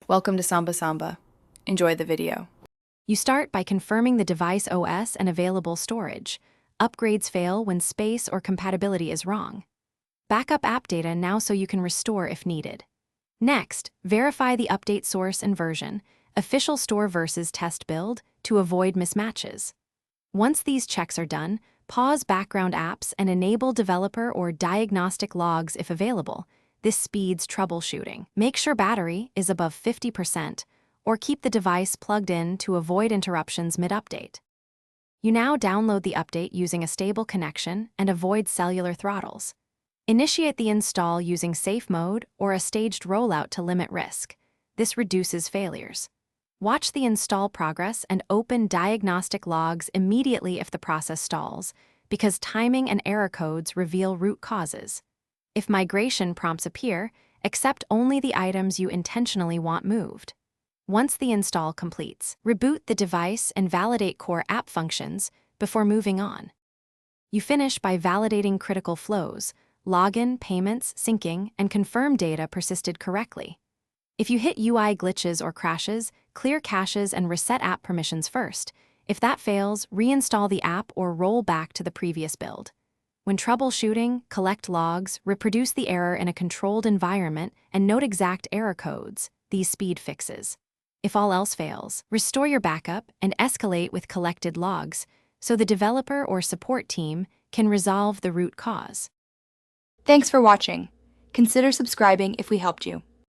Welcome to Samba Samba. Enjoy the video. You start by confirming the device OS and available storage. Upgrades fail when space or compatibility is wrong. Backup app data now so you can restore if needed. Next, verify the update source and version, official store versus test build, to avoid mismatches. Once these checks are done, pause background apps and enable developer or diagnostic logs if available. This speeds troubleshooting. Make sure battery is above 50%, or keep the device plugged in to avoid interruptions mid-update. You now download the update using a stable connection and avoid cellular throttles. Initiate the install using safe mode or a staged rollout to limit risk. This reduces failures. Watch the install progress and open diagnostic logs immediately if the process stalls, because timing and error codes reveal root causes. If migration prompts appear, accept only the items you intentionally want moved. Once the install completes, reboot the device and validate core app functions before moving on. You finish by validating critical flows, login, payments, syncing, and confirm data persisted correctly. If you hit UI glitches or crashes, clear caches and reset app permissions first. If that fails, reinstall the app or roll back to the previous build. When troubleshooting, collect logs, reproduce the error in a controlled environment, and note exact error codes, these speed fixes. If all else fails, restore your backup and escalate with collected logs so the developer or support team can resolve the root cause. Thanks for watching. Consider subscribing if we helped you.